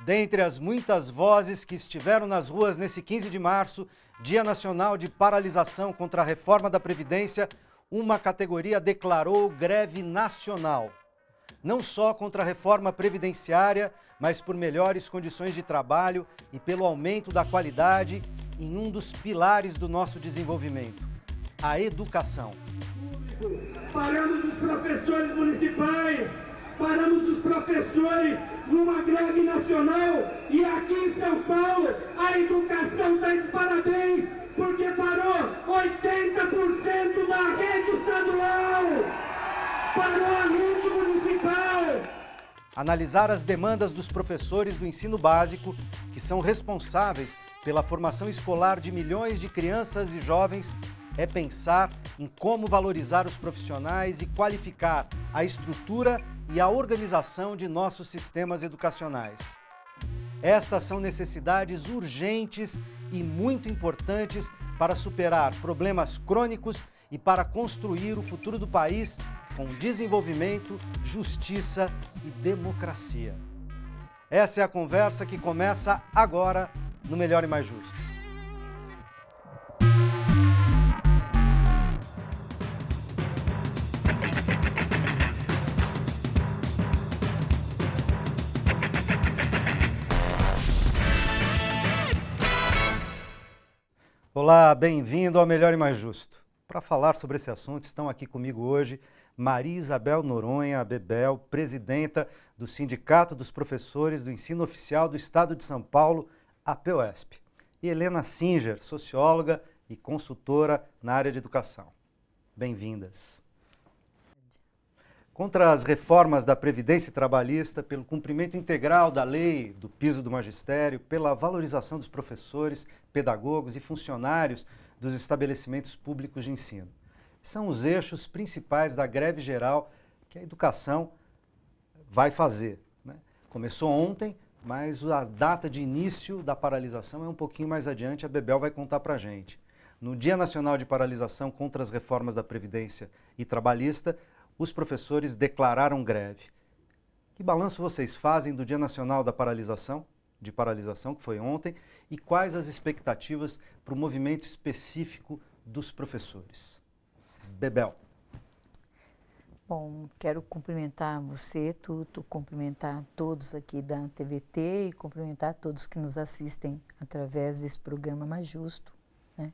Dentre as muitas vozes que estiveram nas ruas nesse 15 de março, Dia Nacional de Paralisação contra a Reforma da Previdência, uma categoria declarou greve nacional. Não só contra a reforma previdenciária, mas por melhores condições de trabalho e pelo aumento da qualidade em um dos pilares do nosso desenvolvimento, a educação. Paramos os professores municipais, paramos os professores numa greve nacional e aqui em São Paulo a educação está de parabéns porque parou 80% da rede estadual, parou a rede municipal. Analisar as demandas dos professores do ensino básico, que são responsáveis pela formação escolar de milhões de crianças e jovens, é pensar em como valorizar os profissionais e qualificar a estrutura e a organização de nossos sistemas educacionais. Estas são necessidades urgentes e muito importantes para superar problemas crônicos e para construir o futuro do país com desenvolvimento, justiça e democracia. Essa é a conversa que começa agora no Melhor e Mais Justo. Olá, bem-vindo ao Melhor e Mais Justo. Para falar sobre esse assunto, estão aqui comigo hoje Maria Isabel Noronha, a Bebel, presidenta do Sindicato dos Professores do Ensino Oficial do Estado de São Paulo, a POESP, e Helena Singer, socióloga e consultora na área de educação. Bem-vindas. Contra as reformas da Previdência Trabalhista, pelo cumprimento integral da lei do piso do magistério, pela valorização dos professores, pedagogos e funcionários dos estabelecimentos públicos de ensino. São os eixos principais da greve geral que a educação vai fazer, né? Começou ontem, mas a data de início da paralisação é um pouquinho mais adiante, a Bebel vai contar para a gente. No Dia Nacional de Paralisação contra as Reformas da Previdência e Trabalhista, os professores declararam greve. Que balanço vocês fazem do Dia Nacional da Paralisação, que foi ontem, e quais as expectativas para o movimento específico dos professores? Bebel. Bom, quero cumprimentar você, Tuto, cumprimentar todos aqui da TVT e cumprimentar todos que nos assistem através desse programa Mais Justo, né?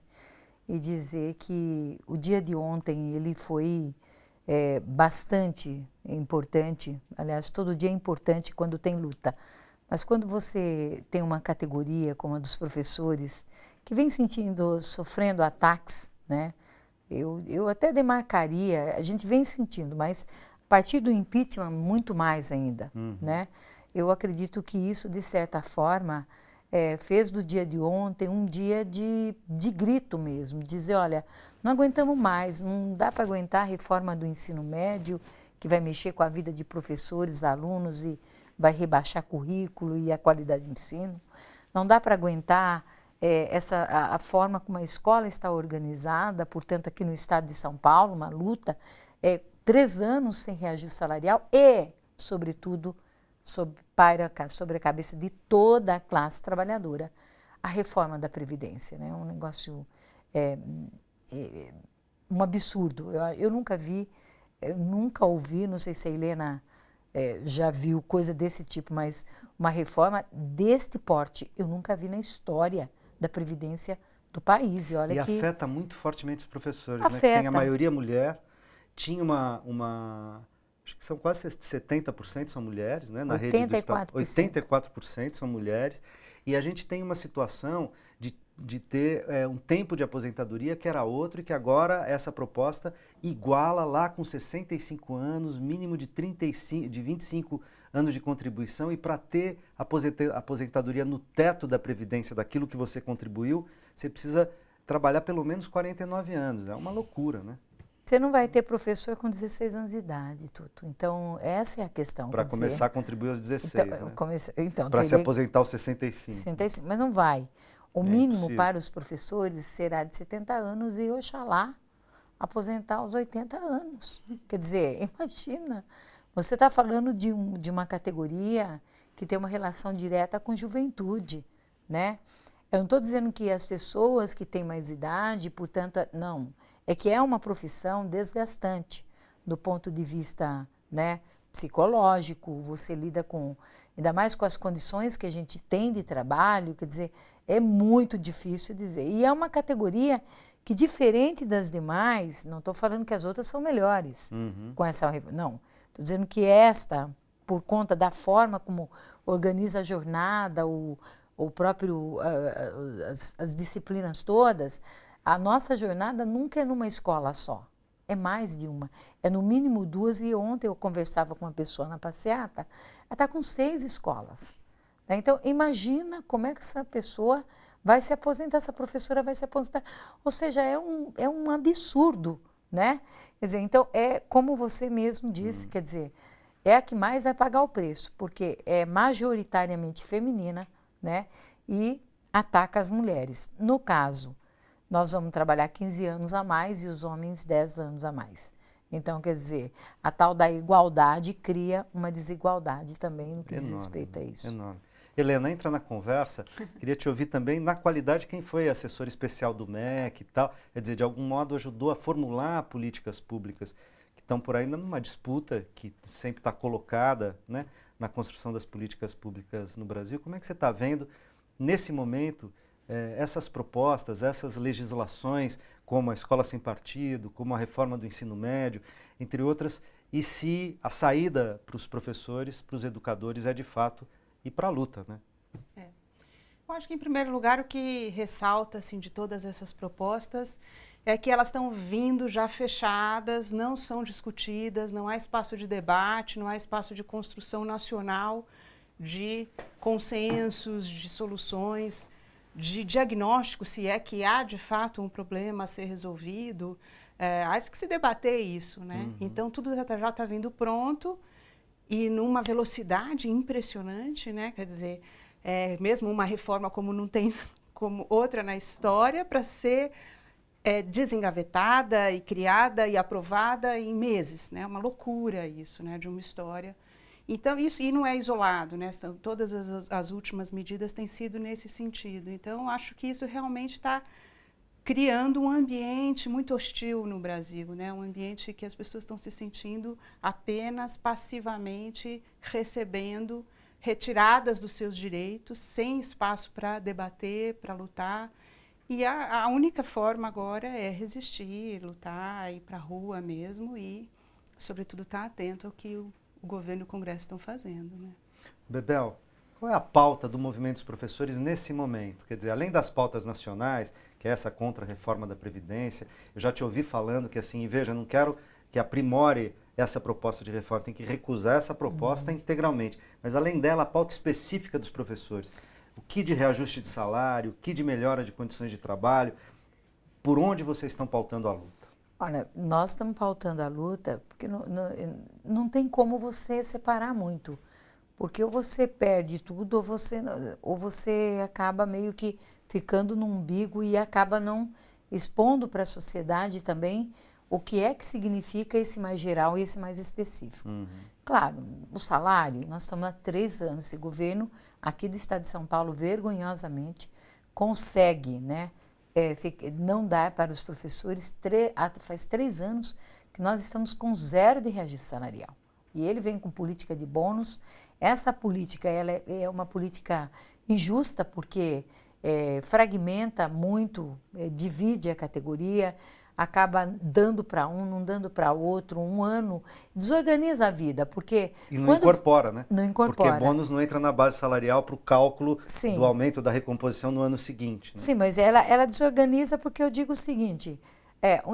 E dizer que o dia de ontem ele foi bastante importante, aliás, todo dia é importante quando tem luta, mas quando você tem uma categoria como a dos professores que vem sofrendo ataques, né? Eu até demarcaria, a gente vem sentindo, mas a partir do impeachment muito mais ainda, né? Eu acredito que isso, de certa forma, fez do dia de ontem um dia de grito mesmo, dizer, olha, não aguentamos mais, não dá para aguentar a reforma do ensino médio, que vai mexer com a vida de professores, alunos e vai rebaixar currículo e a qualidade de ensino. Não dá para aguentar a forma como a escola está organizada, portanto, aqui no estado de São Paulo, uma luta, 3 anos sem reajuste salarial e, sobretudo, sobre a cabeça de toda a classe trabalhadora, a reforma da Previdência, né? Um negócio, um absurdo. Eu nunca vi, eu nunca ouvi, não sei se a Helena já viu coisa desse tipo, mas uma reforma deste porte eu nunca vi na história da Previdência do país. E olha que afeta muito fortemente os professores, afeta. Né? Que tem a maioria mulher, tinha acho que são quase 70% são mulheres, né? Na rede do Estado, 84% são mulheres, e a gente tem uma situação de ter um tempo de aposentadoria que era outro e que agora essa proposta iguala lá com 65 anos, mínimo de 25 anos de contribuição, e para ter aposentadoria no teto da Previdência, daquilo que você contribuiu, você precisa trabalhar pelo menos 49 anos, é uma loucura, né? Você não vai ter professor com 16 anos de idade, Tuto. Então, essa é a questão. Para começar a contribuir aos 16, então, para se aposentar aos 65. 65, mas não vai. O mínimo para os professores será de 70 anos e, oxalá, aposentar aos 80 anos. Quer dizer, imagina, você está falando de uma categoria que tem uma relação direta com juventude, né? Eu não estou dizendo que as pessoas que têm mais idade, portanto, não. É que é uma profissão desgastante do ponto de vista, né, psicológico. Você lida com, ainda mais com as condições que a gente tem de trabalho, quer dizer, é muito difícil dizer. E é uma categoria que, diferente das demais, não estou falando que as outras são melhores com essa... Não, estou dizendo que esta, por conta da forma como organiza a jornada, o próprio, as disciplinas todas, a nossa jornada nunca é numa escola só, é mais de uma, é no mínimo 2, e ontem eu conversava com uma pessoa na passeata, ela está com 6 escolas. Né? Então, imagina como é que essa pessoa vai se aposentar, essa professora vai se aposentar, ou seja, é um absurdo, né? Quer dizer, então, é como você mesmo disse, quer dizer, é a que mais vai pagar o preço, porque é majoritariamente feminina, né? E ataca as mulheres. No caso, nós vamos trabalhar 15 anos a mais e os homens 10 anos a mais. Então, quer dizer, a tal da igualdade cria uma desigualdade também no que diz respeito a isso. Enorme. Helena, entra na conversa, queria te ouvir também na qualidade de quem foi assessor especial do MEC e tal, quer dizer, de algum modo ajudou a formular políticas públicas que estão por aí numa disputa que sempre está colocada, né, na construção das políticas públicas no Brasil. Como é que você está vendo, nesse momento, essas propostas, essas legislações, como a escola sem partido, como a reforma do ensino médio, entre outras, e se a saída para os professores, para os educadores, é de fato ir para a luta, né? Eu acho que, em primeiro lugar, o que ressalta assim, de todas essas propostas é que elas estão vindo já fechadas, não são discutidas, não há espaço de debate, não há espaço de construção nacional, de consensos, de soluções, de diagnóstico, se é que há de fato um problema a ser resolvido. Há que se debater isso, né? Então, tudo já está vindo pronto e numa velocidade impressionante, né? Quer dizer, mesmo uma reforma como não tem como outra na história, para ser desengavetada e criada e aprovada em meses, né? Uma loucura isso, né? De uma história. Então, isso e não é isolado, né? Todas as últimas medidas têm sido nesse sentido. Então, acho que isso realmente está criando um ambiente muito hostil no Brasil, né? Um ambiente que as pessoas estão se sentindo apenas passivamente recebendo, retiradas dos seus direitos, sem espaço para debater, para lutar. E a única forma agora é resistir, lutar, ir para a rua mesmo e, sobretudo, estar atento ao que o governo e o Congresso estão fazendo, né? Bebel, qual é a pauta do movimento dos professores nesse momento? Quer dizer, além das pautas nacionais, que é essa contra-reforma da Previdência, eu já te ouvi falando que, assim, veja, não quero que aprimore essa proposta de reforma, tem que recusar essa proposta integralmente. Mas, além dela, a pauta específica dos professores. O que de reajuste de salário, o que de melhora de condições de trabalho, por onde vocês estão pautando a luta? Olha, nós estamos pautando a luta porque não tem como você separar muito, porque ou você perde tudo ou você acaba meio que ficando no umbigo e acaba não expondo para a sociedade também o que é que significa esse mais geral e esse mais específico. Claro, o salário, nós estamos há 3 anos, esse governo aqui do estado de São Paulo, vergonhosamente, consegue, né, não dar para os professores, faz 3 anos que nós estamos com 0 de reajuste salarial. E ele vem com política de bônus. Essa política ela é uma política injusta, porque fragmenta muito, divide a categoria, acaba dando para um, não dando para outro, um ano, desorganiza a vida, porque... E não incorpora, né? Não incorpora. Porque bônus não entra na base salarial para o cálculo do aumento da recomposição no ano seguinte. Né? Sim, mas ela desorganiza porque eu digo o seguinte,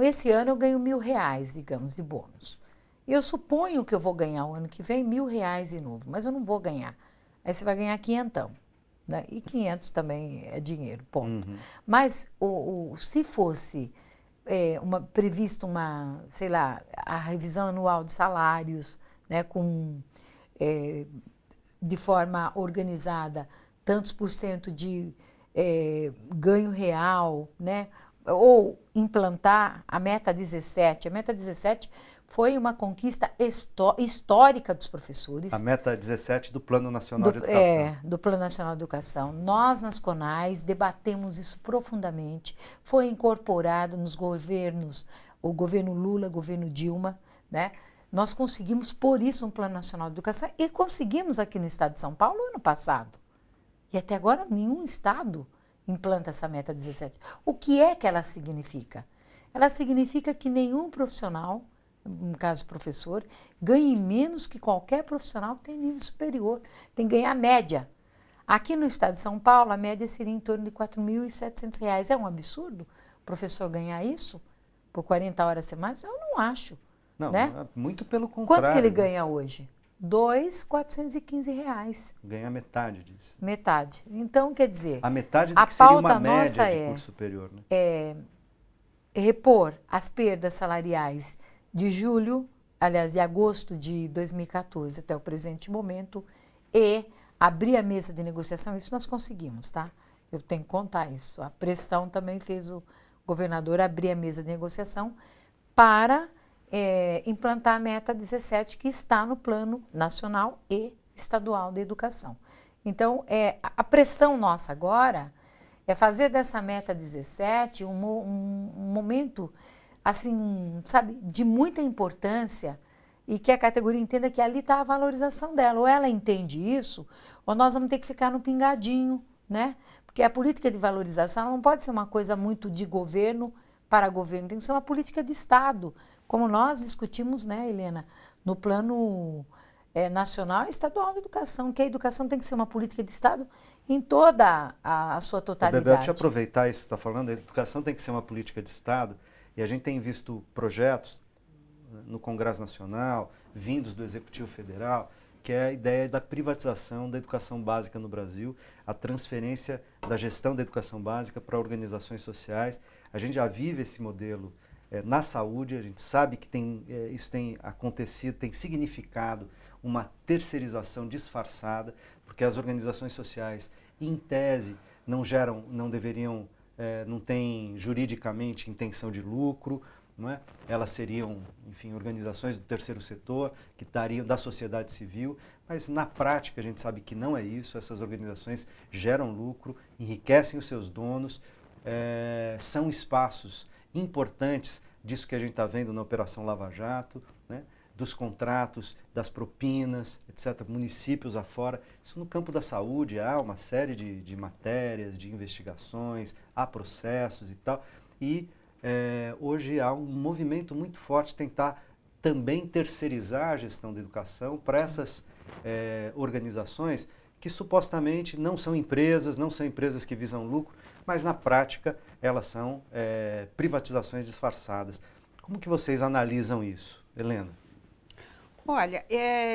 esse ano eu ganho R$1.000, digamos, de bônus. E eu suponho que eu vou ganhar o ano que vem R$1.000 de novo, mas eu não vou ganhar. Aí você vai ganhar 500, né? E 500 também é dinheiro, ponto. Mas se fosse... previsto sei lá, a revisão anual de salários, né, de forma organizada, tantos % de ganho real, né, ou implantar a meta 17. A meta 17 foi uma conquista histórica dos professores. A meta 17 do Plano Nacional de Educação. Do Plano Nacional de Educação. Nós, nas CONAIs, debatemos isso profundamente. Foi incorporado nos governos, o governo Lula, o governo Dilma, né? Nós conseguimos pôr isso no Plano Nacional de Educação e conseguimos aqui no estado de São Paulo ano passado. E até agora nenhum estado implanta essa meta 17. O que é que ela significa? Ela significa que nenhum profissional, no caso professor, ganhe menos que qualquer profissional que tem nível superior. Tem que ganhar a média. Aqui no estado de São Paulo, a média seria em torno de R$ 4.700. É um absurdo o professor ganhar isso por 40 horas semanais? Eu não acho. Não, né? Muito pelo contrário. Quanto que ele ganha hoje? R$ 2.415. Ganha metade disso. Metade. Então, quer dizer... A metade do que seria uma média de curso superior. Né? Repor as perdas salariais de julho, aliás, de agosto de 2014 até o presente momento e abrir a mesa de negociação, isso nós conseguimos, tá? Eu tenho que contar isso. A pressão também fez o governador abrir a mesa de negociação para implantar a meta 17, que está no Plano Nacional e Estadual de Educação. Então, a pressão nossa agora é fazer dessa meta 17 um momento, assim, sabe, de muita importância e que a categoria entenda que ali está a valorização dela. Ou ela entende isso, ou nós vamos ter que ficar no pingadinho, né? Porque a política de valorização não pode ser uma coisa muito de governo para governo, tem que ser uma política de Estado, como nós discutimos, né, Helena, no plano nacional e estadual de educação, que a educação tem que ser uma política de Estado em toda a sua totalidade. Bebel, deixa eu aproveitar isso que você está falando, a educação tem que ser uma política de Estado, e a gente tem visto projetos no Congresso Nacional, vindos do Executivo Federal, que é a ideia da privatização da educação básica no Brasil, a transferência da gestão da educação básica para organizações sociais. A gente já vive esse modelo na saúde, a gente sabe que isso tem acontecido, tem significado uma terceirização disfarçada, porque as organizações sociais, em tese, não deveriam, não têm juridicamente intenção de lucro, não é? Elas seriam, enfim, organizações do terceiro setor, que estariam da sociedade civil, mas na prática a gente sabe que não é isso, essas organizações geram lucro, enriquecem os seus donos, são espaços importantes disso que a gente está vendo na Operação Lava Jato, né? Dos contratos, das propinas, etc., municípios afora. Isso no campo da saúde, há uma série de matérias, de investigações, há processos e tal, e hoje há um movimento muito forte de tentar também terceirizar a gestão da educação para essas organizações que supostamente não são empresas que visam lucro, mas na prática elas são privatizações disfarçadas. Como que vocês analisam isso, Helena? Olha,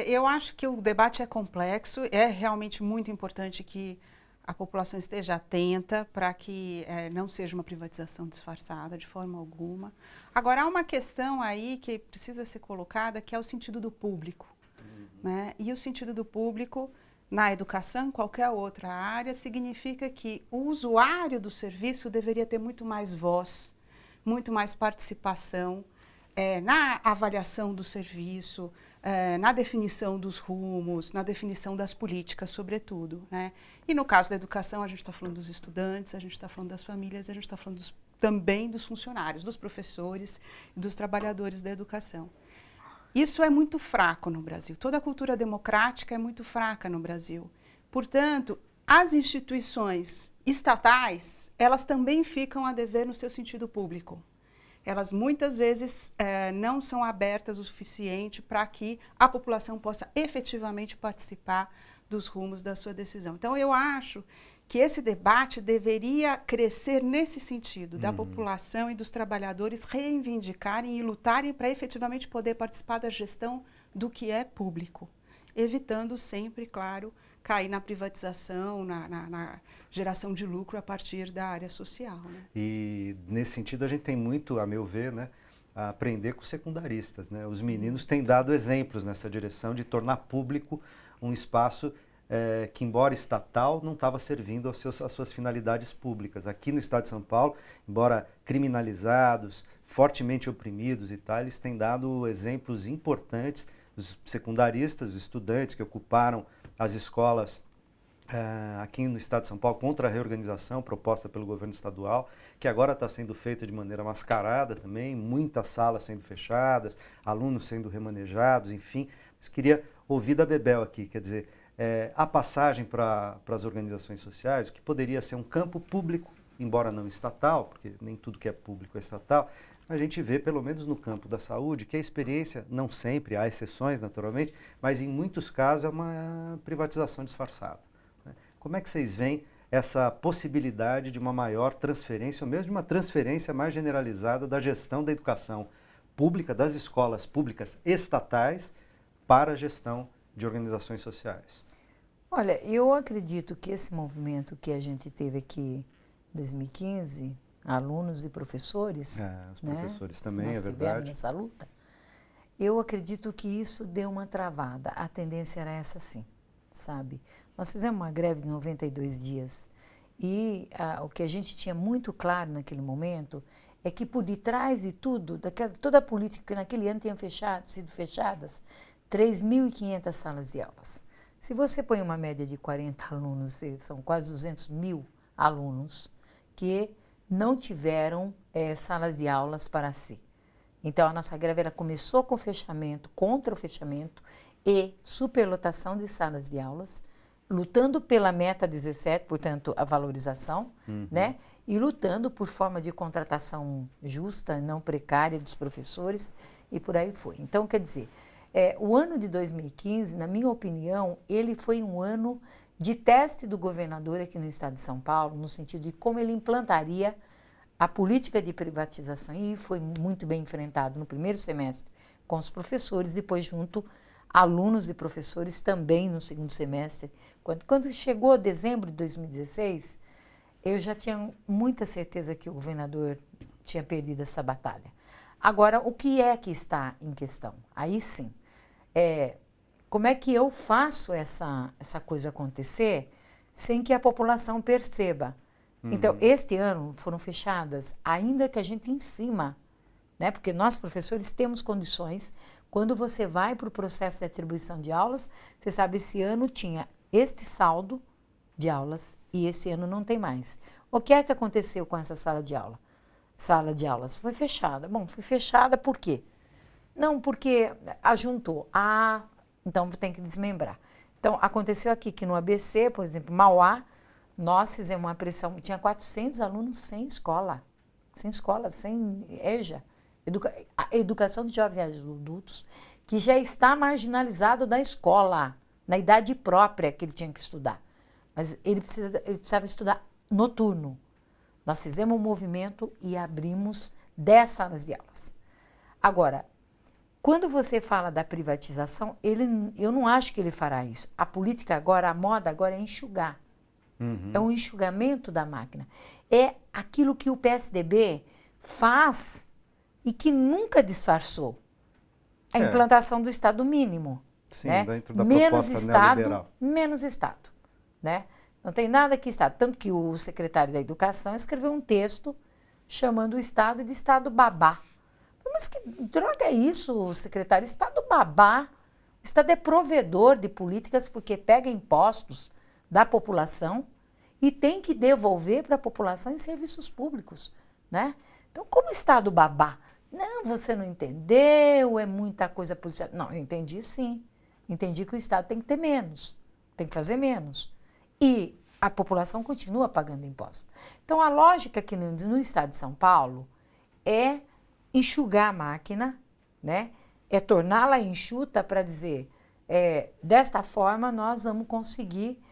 eu acho que o debate é complexo, é realmente muito importante que a população esteja atenta para que não seja uma privatização disfarçada de forma alguma. Agora, há uma questão aí que precisa ser colocada, que é o sentido do público. Né? E o sentido do público na educação, em qualquer outra área, significa que o usuário do serviço deveria ter muito mais voz, muito mais participação na avaliação do serviço, na definição dos rumos, na definição das políticas, sobretudo. Né? E no caso da educação, a gente está falando dos estudantes, a gente está falando das famílias, a gente está falando também dos funcionários, dos professores e dos trabalhadores da educação. Isso é muito fraco no Brasil. Toda a cultura democrática é muito fraca no Brasil. Portanto, as instituições estatais, elas também ficam a dever no seu sentido público. Elas muitas vezes não são abertas o suficiente para que a população possa efetivamente participar dos rumos da sua decisão. Então, eu acho que esse debate deveria crescer nesse sentido, da população e dos trabalhadores reivindicarem e lutarem para efetivamente poder participar da gestão do que é público, evitando sempre, claro, cair na privatização, na geração de lucro a partir da área social. Né? E nesse sentido a gente tem muito, a meu ver, né, a aprender com os secundaristas. Né? Os meninos têm dado exemplos nessa direção de tornar público um espaço que, embora estatal, não estava servindo às suas finalidades públicas. Aqui no estado de São Paulo, embora criminalizados, fortemente oprimidos e tal, eles têm dado exemplos importantes, os secundaristas, os estudantes que ocuparam as escolas aqui no estado de São Paulo contra a reorganização proposta pelo governo estadual, que agora está sendo feita de maneira mascarada também, muitas salas sendo fechadas, alunos sendo remanejados, enfim. Mas queria ouvir da Bebel aqui, quer dizer, a passagem para as organizações sociais, o que poderia ser um campo público, embora não estatal, porque nem tudo que é público é estatal, a gente vê, pelo menos no campo da saúde, que a experiência, não sempre, há exceções naturalmente, mas em muitos casos é uma privatização disfarçada. Né? Como é que vocês veem essa possibilidade de uma maior transferência, ou mesmo de uma transferência mais generalizada da gestão da educação pública, das escolas públicas estatais, para a gestão de organizações sociais? Olha, eu acredito que esse movimento que a gente teve aqui em 2015, alunos e professores, os professores também, nós é tivemos verdade. nessa luta, eu acredito que isso deu uma travada. A tendência era essa sim, sabe? Nós fizemos uma greve de 92 dias e o que a gente tinha muito claro naquele momento é que por detrás de tudo, toda a política que naquele ano tinha sido fechadas, 3.500 salas de aulas. Se você põe uma média de 40 alunos, são quase 200 mil alunos que não tiveram salas de aulas para si. Então, a nossa greve ela começou com fechamento, contra o fechamento e superlotação de salas de aulas, lutando pela meta 17, portanto, a valorização, né? E lutando por forma de contratação justa, não precária dos professores, e por aí foi. Então, quer dizer, o ano de 2015, na minha opinião, ele foi um ano de teste do governador aqui no estado de São Paulo, no sentido de como ele implantaria a política de privatização, e foi muito bem enfrentado no primeiro semestre com os professores, depois junto alunos e professores também no segundo semestre. Quando chegou dezembro de 2016, eu já tinha muita certeza que o governador tinha perdido essa batalha. Agora, o que é que está em questão? Aí sim, como é que eu faço essa coisa acontecer sem que a população perceba? Então, este ano foram fechadas, ainda que a gente em cima, né? Porque nós, professores, temos condições. Quando você vai para o processo de atribuição de aulas, você sabe, esse ano tinha este saldo de aulas e esse ano não tem mais. O que é que aconteceu com essa sala de aula? Sala de aulas foi fechada. Bom, foi fechada por quê? Não, porque ajuntou. Então tem que desmembrar. Então, aconteceu aqui que no ABC, por exemplo, Mauá, nós fizemos uma pressão, tinha 400 alunos sem escola, sem EJA, Educação de Jovens Adultos, que já está marginalizado da escola, na idade própria que ele tinha que estudar. Mas ele precisava estudar noturno. Nós fizemos um movimento e abrimos 10 salas de aulas. Agora, quando você fala da privatização, eu não acho que ele fará isso. A política agora, a moda agora é enxugar. É um enxugamento da máquina. É aquilo que o PSDB faz e que nunca disfarçou. A implantação do Estado mínimo. Sim, né? dentro da Menos proposta Estado, neoliberal. menos Estado. Né? Não tem nada que Estado. Tanto que o secretário da Educação escreveu um texto chamando o Estado de Estado babá. Mas que droga é isso, secretário? Estado babá. O Estado é provedor de políticas porque pega impostos da população e tem que devolver para a população em serviços públicos, né? Então, como Estado babá? Não, você não entendeu, é muita coisa policial. Não, eu entendi sim. Entendi que o Estado tem que ter menos, tem que fazer menos. E a população continua pagando imposto. Então, a lógica aqui no Estado de São Paulo é enxugar a máquina, né? É torná-la enxuta para dizer, desta forma nós vamos conseguir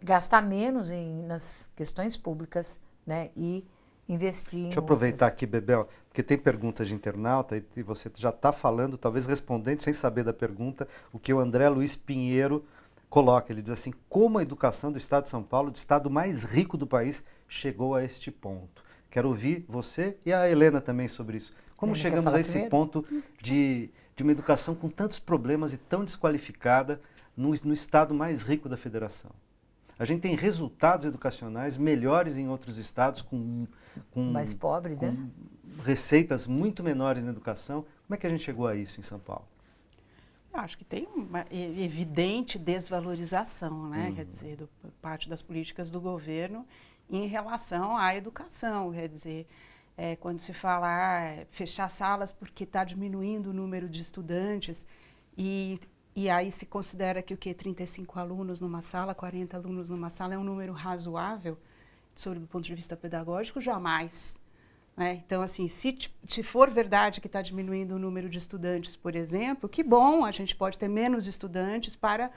gastar menos nas questões públicas, né? E investir em Deixa eu aproveitar outras. aqui, Bebel, porque tem perguntas de internauta e você já está falando, talvez respondendo, sem saber da pergunta, o que o André Luiz Pinheiro coloca. Ele diz assim, como a educação do Estado de São Paulo, do Estado mais rico do país, chegou a este ponto? Quero ouvir você e a Helena também sobre isso. Como Helena, chegamos quer falar a esse primeiro? ponto de uma educação com tantos problemas e tão desqualificada no estado mais rico da federação. A gente tem resultados educacionais melhores em outros estados com mais pobre, né? Receitas muito menores na educação. Como é que a gente chegou a isso em São Paulo? Eu acho que tem uma evidente desvalorização, né? Quer dizer, parte das políticas do governo em relação à educação. Quer dizer, quando se fala fechar salas porque está diminuindo o número de estudantes e aí se considera que 35 alunos numa sala, 40 alunos numa sala é um número razoável, sob o ponto de vista pedagógico, jamais. Né? Então, assim, se for verdade que está diminuindo o número de estudantes, por exemplo, que bom, a gente pode ter menos estudantes para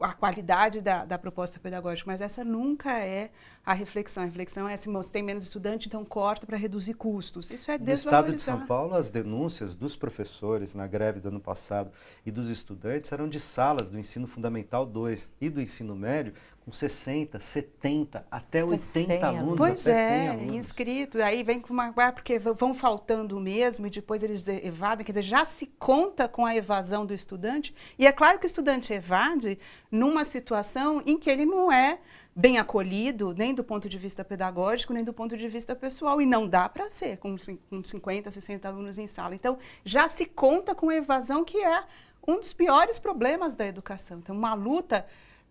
a qualidade da proposta pedagógica, mas essa nunca é a reflexão. A reflexão é assim, se tem menos estudante, então corta para reduzir custos. Isso é desvalorizar. No estado de São Paulo, as denúncias dos professores na greve do ano passado e dos estudantes eram de salas do ensino fundamental 2 e do ensino médio com 60, 70, até 80 alunos, pois até 100 alunos. Inscrito, aí vem com uma... porque vão faltando mesmo e depois eles evadem, quer dizer, já se conta com a evasão do estudante, e é claro que o estudante evade numa situação em que ele não é bem acolhido, nem do ponto de vista pedagógico, nem do ponto de vista pessoal, e não dá para ser com 50, 60 alunos em sala. Então, já se conta com a evasão, que é um dos piores problemas da educação. Então, uma luta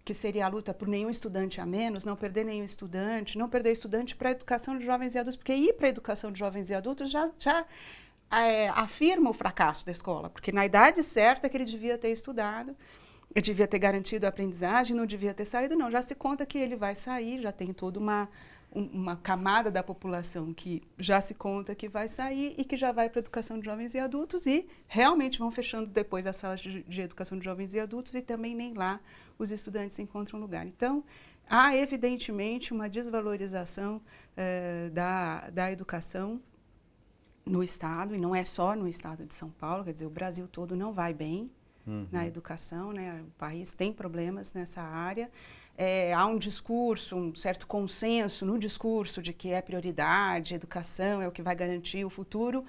que seria a luta por nenhum estudante a menos, não perder nenhum estudante, não perder estudante para a educação de jovens e adultos, porque ir para a educação de jovens e adultos já afirma o fracasso da escola, porque na idade certa que ele devia ter estudado, ele devia ter garantido a aprendizagem, não devia ter saído, não. Já se conta que ele vai sair, já tem toda uma camada da população que já se conta que vai sair e que já vai para a educação de jovens e adultos e realmente vão fechando depois as salas de educação de jovens e adultos e também nem lá os estudantes encontram lugar. Então, há evidentemente uma desvalorização da educação no Estado, e não é só no Estado de São Paulo, quer dizer, o Brasil todo não vai bem na educação, né? O país tem problemas nessa área. Há um discurso, um certo consenso no discurso de que é prioridade, educação é o que vai garantir o futuro.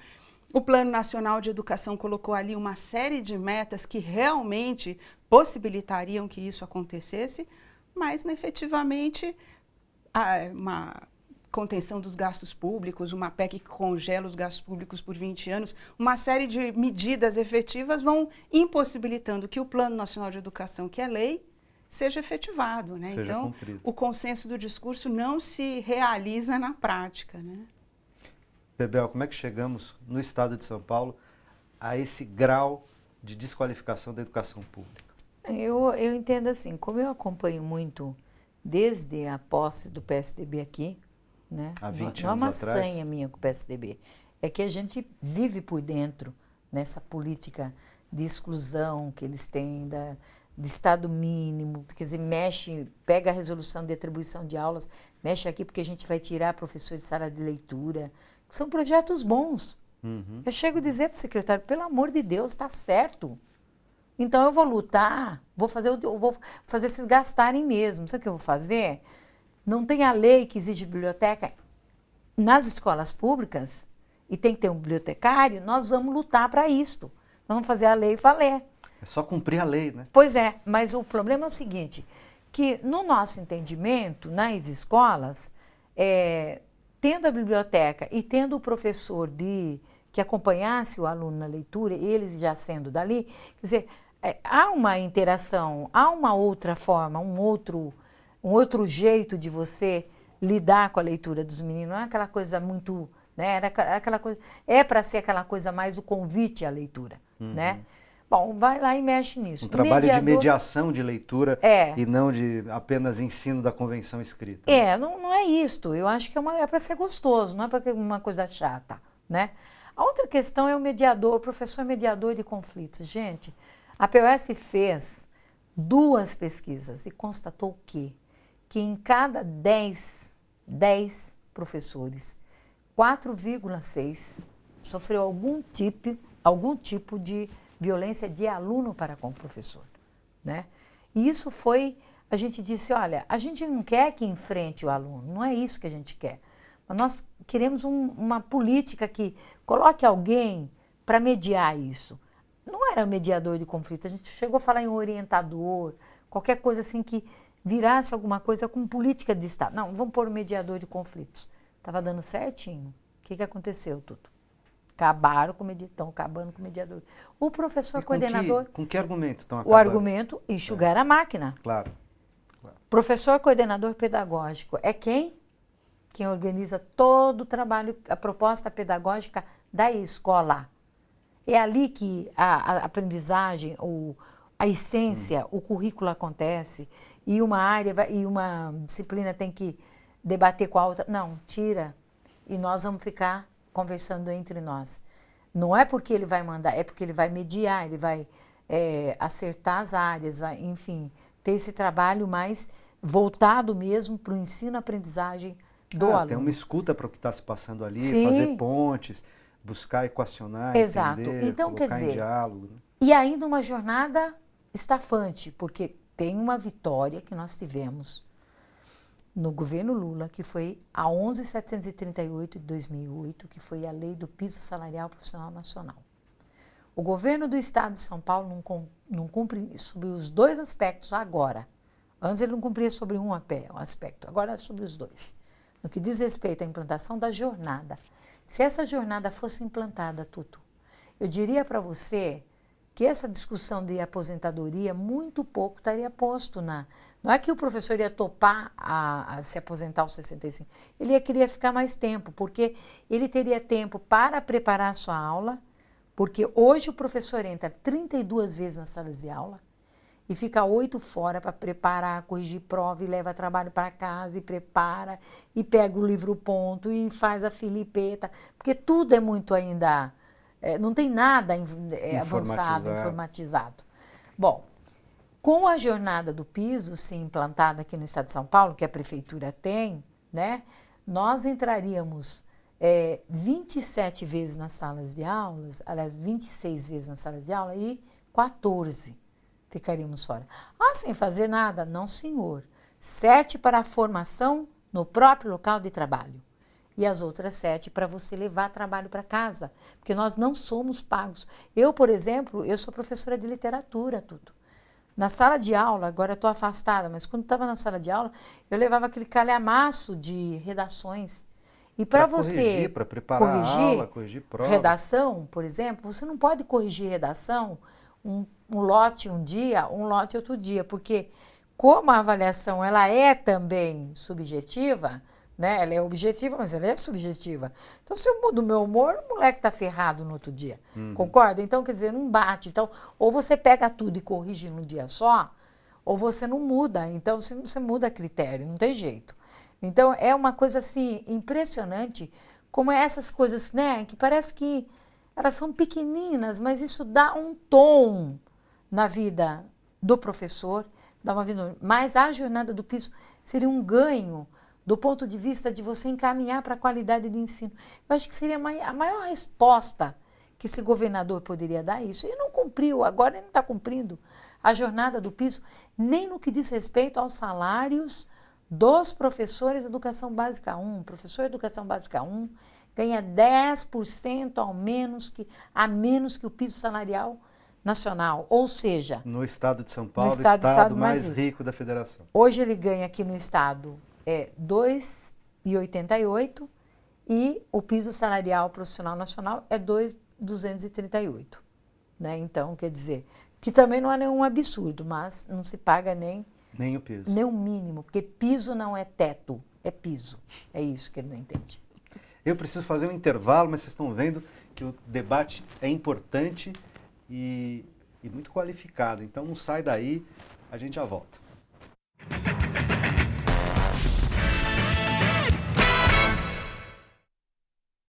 O Plano Nacional de Educação colocou ali uma série de metas que realmente possibilitariam que isso acontecesse, mas, efetivamente, uma contenção dos gastos públicos, uma PEC que congela os gastos públicos por 20 anos, uma série de medidas efetivas vão impossibilitando que o Plano Nacional de Educação, que é lei, seja efetivado, né? Seja então, cumprido. O consenso do discurso não se realiza na prática, né? Bebel, como é que chegamos no estado de São Paulo a esse grau de desqualificação da educação pública? Eu entendo assim, como eu acompanho muito desde a posse do PSDB aqui, né? Há 20 não é uma anos atrás. sanha minha com o PSDB, é que a gente vive por dentro nessa política de exclusão que eles têm de Estado mínimo, quer dizer, pega a resolução de atribuição de aulas, mexe aqui porque a gente vai tirar professor de sala de leitura. São projetos bons. Eu chego a dizer para o secretário, pelo amor de Deus, está certo. Então eu vou lutar, vou fazer vocês gastarem mesmo. Sabe o que eu vou fazer? Não tem a lei que exige biblioteca nas escolas públicas e tem que ter um bibliotecário, nós vamos lutar para isto. Nós vamos fazer a lei valer. É só cumprir a lei, né? Pois é, mas o problema é o seguinte, que no nosso entendimento, nas escolas, tendo a biblioteca e tendo o professor que acompanhasse o aluno na leitura, eles já sendo dali, quer dizer, há uma interação, há uma outra forma, um outro jeito de você lidar com a leitura dos meninos, não é aquela coisa muito, né, aquela coisa, para ser aquela coisa mais o convite à leitura, né? Bom, vai lá e mexe nisso. Um trabalho de mediação de leitura e não de apenas ensino da convenção escrita. Não é isto. Eu acho que é para ser gostoso, não é para ser uma coisa chata, né? A outra questão é o mediador, o professor mediador de conflitos. Gente, a POS fez 2 pesquisas e constatou que em cada 10 professores, 4,6 sofreu algum tipo de violência de aluno para com o professor, né? E isso a gente disse, olha, a gente não quer que enfrente o aluno, não é isso que a gente quer. Mas nós queremos uma política que coloque alguém para mediar isso. não era mediador de conflito, a gente chegou a falar em orientador, qualquer coisa assim que virasse alguma coisa com política de Estado. Não, vamos pôr o mediador de conflitos. Estava dando certinho. O que aconteceu, Tuto? Estão acabando com o mediador. O professor coordenador... Com que argumento estão acabando? O argumento, enxugar a máquina. Claro. Professor coordenador pedagógico é quem? Quem organiza todo o trabalho, a proposta pedagógica da escola. É ali que a aprendizagem, a essência, o currículo acontece, e uma área e uma disciplina tem que debater com a outra. Não, tira. E nós vamos ficar conversando entre nós. Não é porque ele vai mandar, é porque ele vai mediar, ele vai acertar as áreas, vai, enfim, ter esse trabalho mais voltado mesmo para o ensino-aprendizagem do aluno. Tem uma escuta para o que está se passando ali, Sim. fazer pontes, buscar equacionar, Exato. entender, Então, colocar quer dizer, em diálogo. Né? E ainda uma jornada estafante, porque tem uma vitória que nós tivemos no governo Lula, que foi a 11.738 de 2008, que foi a lei do piso salarial profissional nacional. O governo do estado de São Paulo não cumpre sobre os dois aspectos agora. Antes ele não cumpria sobre um aspecto, agora é sobre os dois. No que diz respeito à implantação da jornada. Se essa jornada fosse implantada, Tuto, eu diria para você que essa discussão de aposentadoria muito pouco estaria posto na... Não é que o professor ia topar a se aposentar aos 65, ele queria ficar mais tempo, porque ele teria tempo para preparar a sua aula, porque hoje o professor entra 32 vezes nas salas de aula e fica 8 fora para preparar, corrigir prova e leva trabalho para casa e prepara e pega o livro ponto e faz a filipeta, porque tudo é muito ainda... não tem nada avançado, informatizado. Bom, com a jornada do piso se implantada aqui no estado de São Paulo, que a prefeitura tem, né, nós entraríamos 27 vezes nas salas de aulas, aliás, 26 vezes na sala de aula e 14 ficaríamos fora. Sem fazer nada? Não, senhor. 7 para a formação no próprio local de trabalho. E as outras 7 para você levar trabalho para casa, porque nós não somos pagos. Eu, por exemplo, eu sou professora de literatura, tudo. Na sala de aula, agora eu estou afastada, mas quando estava na sala de aula, eu levava aquele calhamaço de redações. E para você corrigir, para preparar a aula, corrigir prova. Redação, por exemplo, você não pode corrigir redação um lote um dia, um lote outro dia, porque como a avaliação ela é também subjetiva, né? Ela é objetiva, mas ela é subjetiva. Então, se eu mudo o meu humor, o moleque está ferrado no outro dia. Concorda? Então, quer dizer, não bate. Então, ou você pega tudo e corrige num dia só, ou você não muda. Então, você muda critério, não tem jeito. Então, é uma coisa assim, impressionante, como essas coisas, né, que parece que elas são pequeninas, mas isso dá um tom na vida do professor, dá uma vida. Mas a jornada do piso seria um ganho do ponto de vista de você encaminhar para a qualidade de ensino. Eu acho que seria a maior resposta que esse governador poderia dar isso. Ele não cumpriu, agora ele não está cumprindo a jornada do piso, nem no que diz respeito aos salários dos professores de Educação Básica 1. O professor de Educação Básica 1 ganha 10% a menos que o piso salarial nacional, ou seja... No estado de São Paulo, o estado mais rico da federação. Hoje ele ganha aqui no estado 2,88 e o piso salarial profissional nacional é 2,238. Né? Então, quer dizer, que também não é nenhum absurdo, mas não se paga nem o piso. Nem o mínimo, porque piso não é teto, é piso. É isso que ele não entende. Eu preciso fazer um intervalo, mas vocês estão vendo que o debate é importante e muito qualificado. Então não sai daí, a gente já volta.